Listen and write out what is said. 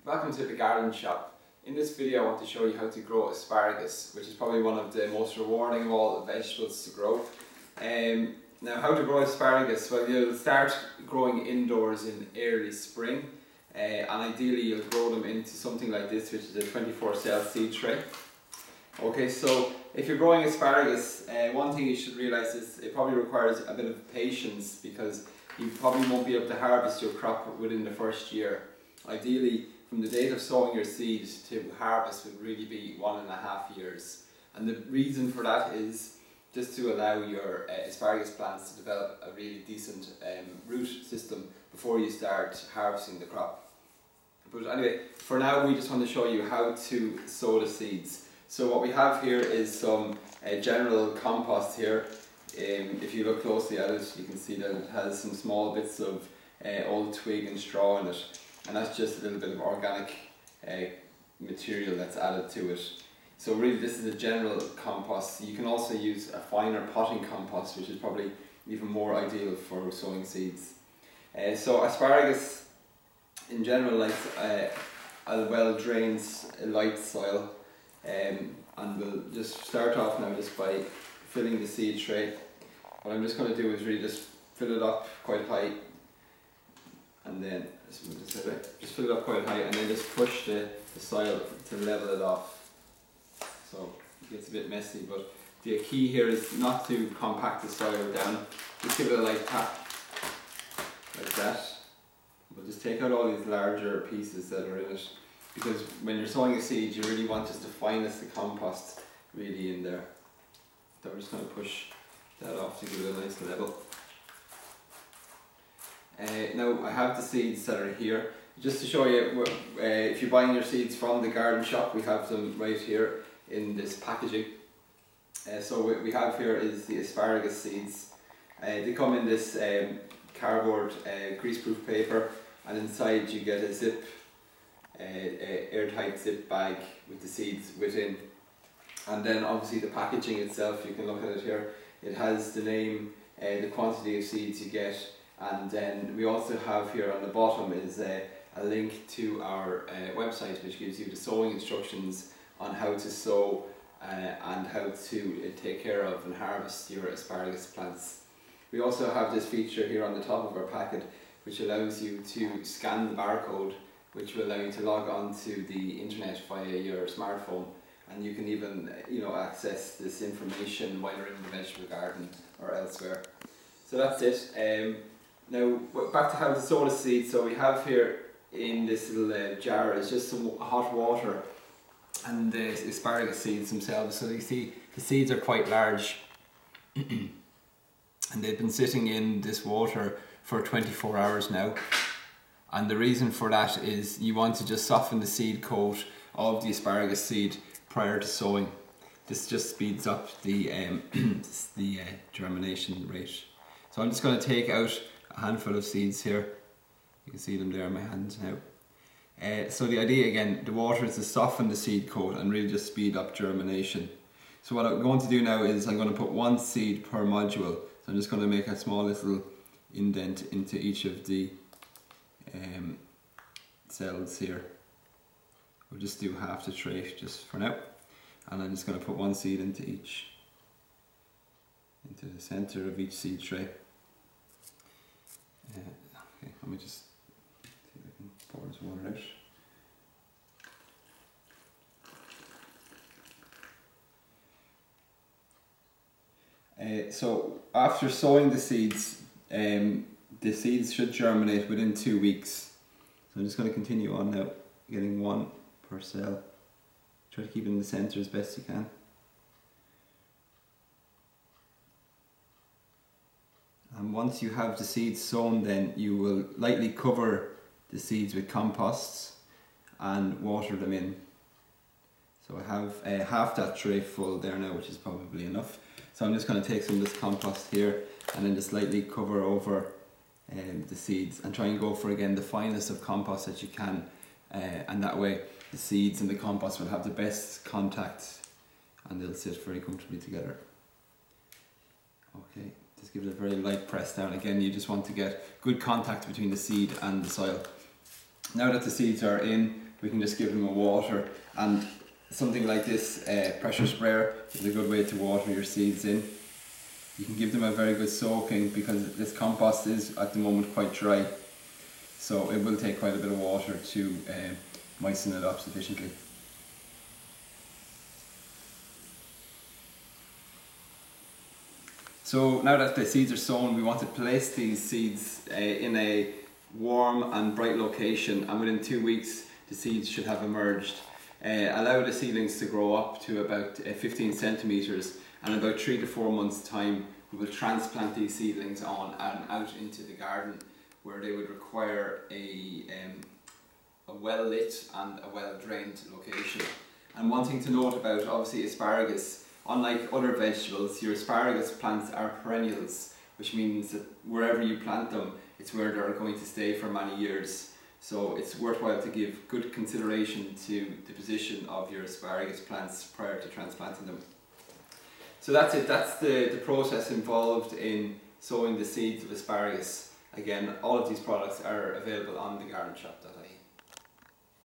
Welcome to the garden shop. In this video I want to show you how to grow asparagus, which is probably one of the most rewarding of all the vegetables to grow. Now, how to grow asparagus? Well, you'll start growing indoors in early spring, and ideally you'll grow them into something like this, which is a 24-cell seed tray. Okay, so if you're growing asparagus, one thing you should realise is it probably requires a bit of patience, because you probably won't be able to harvest your crop within the first year. Ideally, from the date of sowing your seed to harvest would really be 1.5 years. And the reason for that is just to allow your asparagus plants to develop a really decent root system before you start harvesting the crop. But anyway, for now we just want to show you how to sow the seeds. So what we have here is some general compost here. If you look closely at it, you can see that it has some small bits of old twig and straw in it. And that's just a little bit of organic material that's added to it. So really this is a general compost. You can also use a finer potting compost, which is probably even more ideal for sowing seeds. So asparagus in general likes a well drained light soil, and we'll just start off now just by filling the seed tray. What I'm just going to do is really just fill it up quite high, and then just fill it up quite high and then just push the soil to level it off. So it gets a bit messy, but the key here is not to compact the soil down. Just give it a light tap like that. We'll just take out all these larger pieces that are in it, because when you're sowing a seed you really want just the finest of compost really in there. So we're just going to push that off to give it a nice level. Now I have the seeds that are here. Just to show you, if you're buying your seeds from the garden shop, we have them right here in this packaging. So what we have here is the asparagus seeds. They come in this cardboard greaseproof paper, and inside you get a zip, airtight zip bag with the seeds within. And then obviously the packaging itself, you can look at it here, it has the name, the quantity of seeds you get. And then we also have here on the bottom is a link to our website, which gives you the sowing instructions on how to sow and how to take care of and harvest your asparagus plants. We also have this feature here on the top of our packet, which allows you to scan the barcode, which will allow you to log on to the internet via your smartphone, and you can even access this information while you're in the vegetable garden or elsewhere. So that's it. Now back to how to sow the seeds. So we have here in this little jar is just some hot water and the asparagus seeds themselves. So you see the seeds are quite large and they've been sitting in this water for 24 hours now. And the reason for that is you want to just soften the seed coat of the asparagus seed prior to sowing. This just speeds up the germination rate. So I'm just going to take out a handful of seeds here. You can see them there in my hands now. So the idea again, the water is to soften the seed coat and really just speed up germination. So what I'm going to do now is I'm going to put one seed per module. So I'm just going to make a small little indent into each of the cells here. We'll just do half the tray just for now. And I'm just going to put one seed into the center of each seed tray. Okay, let me just see if I can pour this water out. So after sowing the seeds should germinate within 2 weeks. So I'm just going to continue on now, getting one per cell. Try to keep it in the center as best you can. And once you have the seeds sown, then you will lightly cover the seeds with compost and water them in. So I have half that tray full there now, which is probably enough. So I'm just going to take some of this compost here and then just lightly cover over the seeds and try and go for again the finest of compost that you can, and that way the seeds and the compost will have the best contact and they'll sit very comfortably together. Okay. Just give it a very light press down. Again, you just want to get good contact between the seed and the soil. Now that the seeds are in, we can just give them a water, and something like this pressure sprayer is a good way to water your seeds in. You can give them a very good soaking because this compost is at the moment quite dry, so it will take quite a bit of water to moisten it up sufficiently. So now that the seeds are sown, we want to place these seeds in a warm and bright location, and within 2 weeks the seeds should have emerged. Allow the seedlings to grow up to about 15 centimetres, and in about 3 to 4 months time we will transplant these seedlings on and out into the garden, where they would require a well lit and a well drained location. And one thing to note about obviously asparagus, unlike other vegetables, your asparagus plants are perennials, which means that wherever you plant them, it's where they're going to stay for many years. So it's worthwhile to give good consideration to the position of your asparagus plants prior to transplanting them. So that's it, that's the process involved in sowing the seeds of asparagus. Again, all of these products are available on thegardenshop.ie.